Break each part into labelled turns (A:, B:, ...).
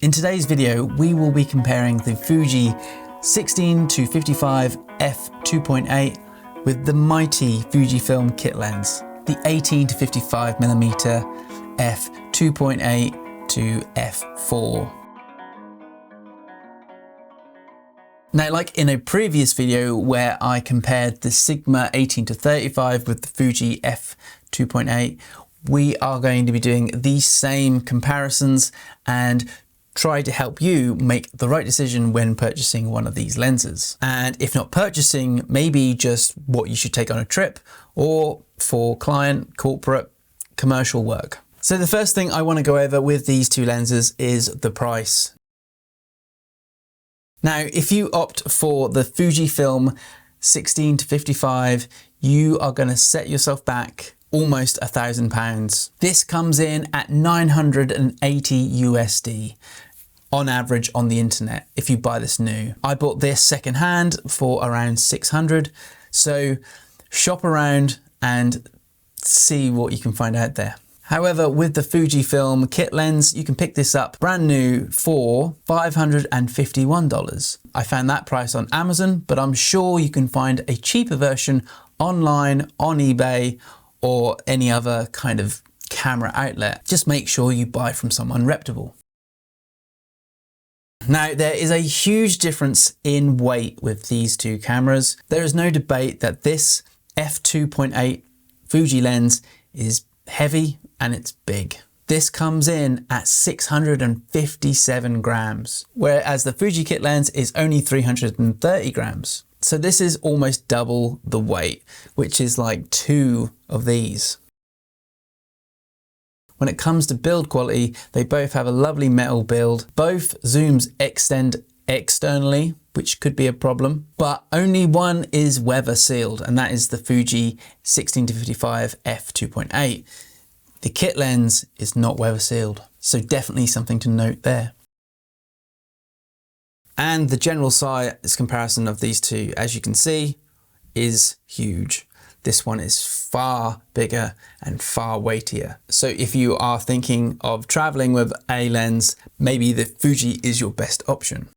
A: In today's video, we will be comparing the Fuji 16-55 f2.8 with the mighty Fujifilm kit lens, the 18-55mm f2.8 to f4. Now, like in a previous video where I compared the Sigma 18-35 with the Fuji f2.8, we are going to be doing these same comparisons and try to help you make the right decision when purchasing one of these lenses. And if not purchasing, maybe just what you should take on a trip or for client, corporate, commercial work. So the first thing I want to go over with these two lenses is the price. Now, if you opt for the Fujifilm 16-55, you are going to set yourself back almost £1,000. This comes in at 980 USD on average on the internet if you buy this new. I bought this secondhand for around 600. So shop around and see what you can find out there. However, with the Fujifilm kit lens, you can pick this up brand new for $551. I found that price on Amazon, but I'm sure you can find a cheaper version online, on eBay, or any other kind of camera outlet. Just make sure you buy from someone reputable. Now, there is a huge difference in weight with these two cameras. There is no debate that this f2.8 Fuji lens is heavy and it's big. This comes in at 657 grams, whereas the Fuji kit lens is only 330 grams. So this is almost double the weight, which is like 2 of these. When it comes to build quality, they both have a lovely metal build. Both zooms extend externally, which could be a problem, but only one is weather sealed, and that is the Fuji 16-55 f2.8. The kit lens is not weather sealed, so definitely something to note there. And the general size comparison of these two, as you can see, is huge. This one is far bigger and far weightier. So if you are thinking of traveling with a lens, maybe the Fuji is your best option.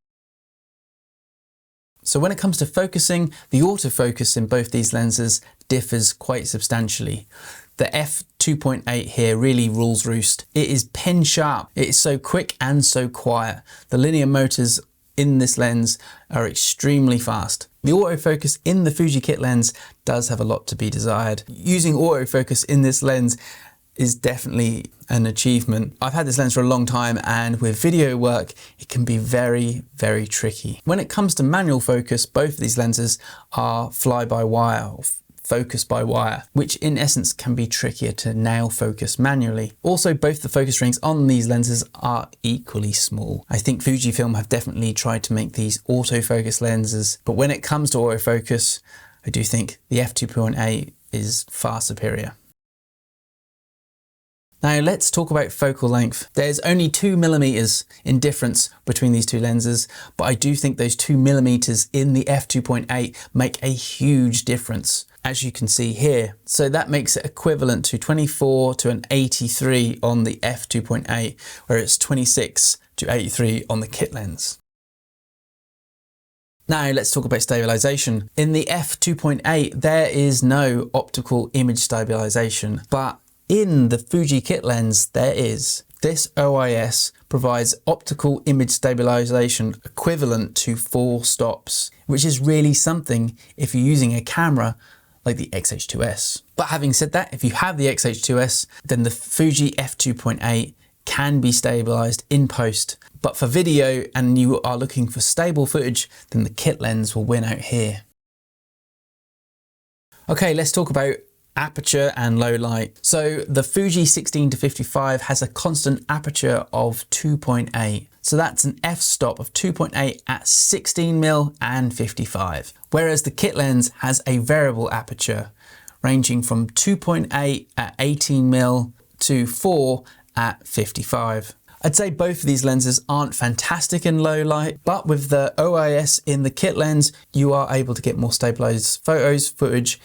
A: So when it comes to focusing, the autofocus in both these lenses differs quite substantially. The f2.8 here really rules roost. It is pin sharp. It is so quick and so quiet. The linear motors in this lens are extremely fast. The autofocus in the Fuji kit lens does have a lot to be desired. Using autofocus in this lens is definitely an achievement. I've had this lens for a long time, and with video work, it can be very, very tricky. When it comes to manual focus, both of these lenses are fly-by-wire, or focus by wire, which in essence can be trickier to nail focus manually. Also, both the focus rings on these lenses are equally small. I think Fujifilm have definitely tried to make these autofocus lenses, but when it comes to autofocus, I do think the f2.8 is far superior. Now let's talk about focal length. There's only 2mm in difference between these two lenses, but I do think those 2mm in the f2.8 make a huge difference, as you can see here. So that makes it equivalent to 24 to an 83 on the f2.8, where it's 26 to 83 on the kit lens. Now let's talk about stabilisation. In the f2.8, there is no optical image stabilisation, but in the Fuji kit lens, there is. This OIS provides optical image stabilization equivalent to 4 stops, which is really something if you're using a camera like the X-H2S. But having said that, if you have the X-H2S, then the Fuji f2.8 can be stabilized in post. But for video and you are looking for stable footage, then the kit lens will win out here. Okay, let's talk about aperture and low light. So the Fuji 16-55 has a constant aperture of 2.8. So that's an f-stop of 2.8 at 16mm and 55. Whereas the kit lens has a variable aperture ranging from 2.8 at 18mm to 4 at 55. I'd say both of these lenses aren't fantastic in low light, but with the OIS in the kit lens, you are able to get more stabilized footage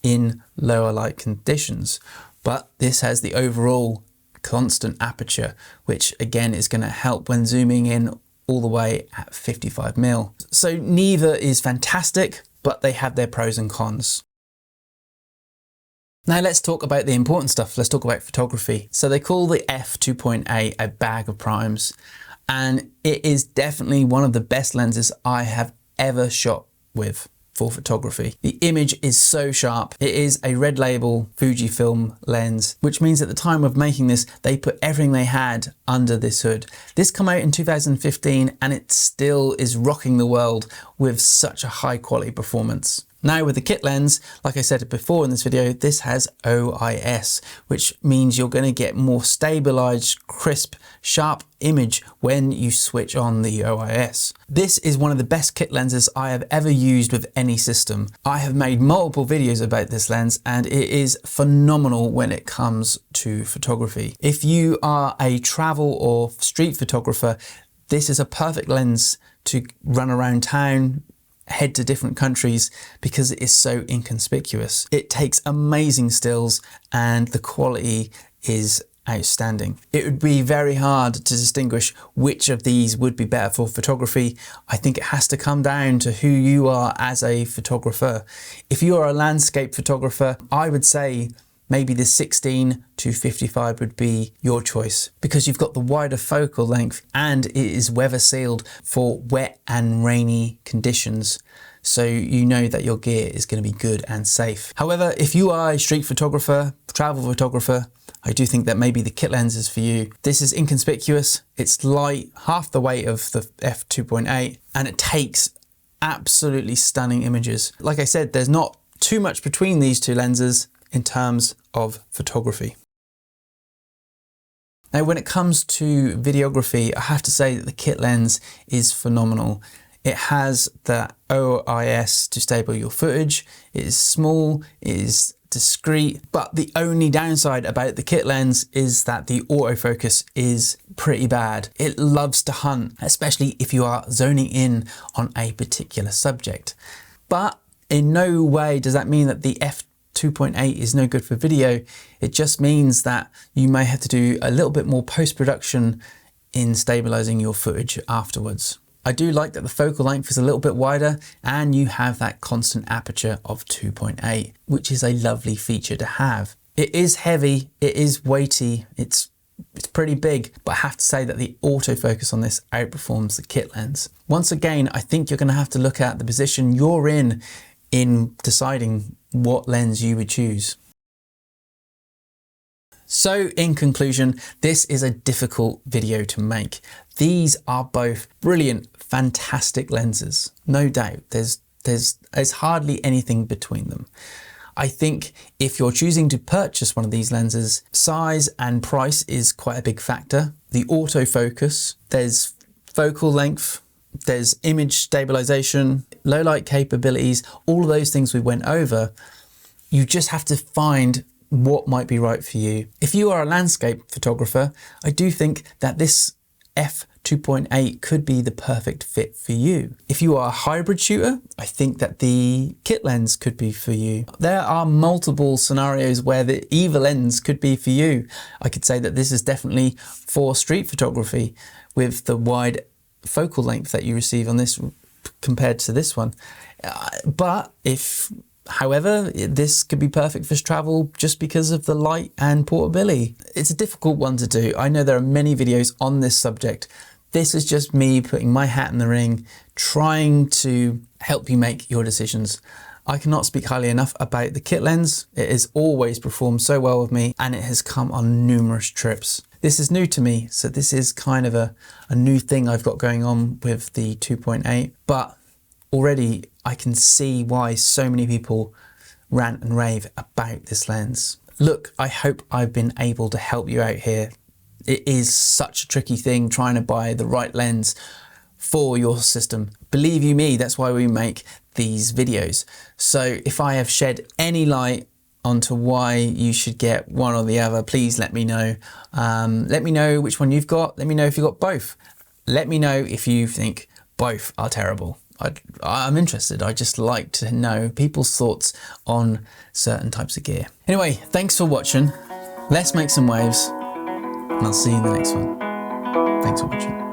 A: in lower light conditions. But this has the overall constant aperture, which again is going to help when zooming in all the way at 55mm. So neither is fantastic, but they have their pros and cons. Now let's talk about the important stuff. Let's talk about photography. So they call the f2.8 a bag of primes, and it is definitely one of the best lenses I have ever shot with for photography. The image is so sharp. It is a red label Fujifilm lens, which means at the time of making this, they put everything they had under this hood. This came out in 2015 and it still is rocking the world with such a high quality performance. Now with the kit lens, like I said before in this video, this has OIS, which means you're going to get more stabilized, crisp, sharp image when you switch on the OIS. This is one of the best kit lenses I have ever used with any system. I have made multiple videos about this lens and it is phenomenal when it comes to photography. If you are a travel or street photographer, this is a perfect lens to run around town, head to different countries, because it is so inconspicuous. It takes amazing stills and the quality is outstanding. It would be very hard to distinguish which of these would be better for photography. I think it has to come down to who you are as a photographer. If you are a landscape photographer, I would say maybe the 16 to 55 would be your choice, because you've got the wider focal length and it is weather sealed for wet and rainy conditions. So you know that your gear is going to be good and safe. However, if you are a street photographer, travel photographer, I do think that maybe the kit lens is for you. This is inconspicuous, it's light, half the weight of the f2.8, and it takes absolutely stunning images. Like I said, there's not too much between these two lenses in terms of photography. Now, when it comes to videography, I have to say that the kit lens is phenomenal. It has the OIS to stable your footage. It is small, it is discreet, but the only downside about the kit lens is that the autofocus is pretty bad. It loves to hunt, especially if you are zoning in on a particular subject. But in no way does that mean that the f2.8 is no good for video. It just means that you may have to do a little bit more post-production in stabilizing your footage afterwards. I do like that the focal length is a little bit wider and you have that constant aperture of 2.8, which is a lovely feature to have. It is heavy, it is weighty, it's pretty big, but I have to say that the autofocus on this outperforms the kit lens. Once again, I think you're going to have to look at the position you're in deciding what lens you would choose. So in conclusion, this is a difficult video to make. These are both brilliant, fantastic lenses. No doubt, there's hardly anything between them. I think if you're choosing to purchase one of these lenses, size and price is quite a big factor. The autofocus, there's focal length, there's image stabilization, low light capabilities, all of those things we went over. You just have to find what might be right for you. If you are a landscape photographer, I do think that this f2.8 could be the perfect fit for you. If you are a hybrid shooter, I think that the kit lens could be for you. There are multiple scenarios where either lens could be for you. I could say that this is definitely for street photography with the wide focal length that you receive on this compared to this one. However, this could be perfect for travel just because of the light and portability. It's a difficult one to do. I know there are many videos on this subject. This is just me putting my hat in the ring, trying to help you make your decisions. I cannot speak highly enough about the kit lens. It has always performed so well with me and it has come on numerous trips. This is new to me, so this is kind of a new thing I've got going on with the 2.8, but already I can see why so many people rant and rave about this lens. Look, I hope I've been able to help you out here. It is such a tricky thing trying to buy the right lens for your system. Believe you me, that's why we make these videos. So if I have shed any light onto why you should get one or the other, please let me know. Let me know which one you've got. Let me know if you've got both. Let me know if you think both are terrible. I'm interested. I just like to know people's thoughts on certain types of gear. Anyway, thanks for watching. Let's make some waves. and I'll see you in the next one. Thanks for watching.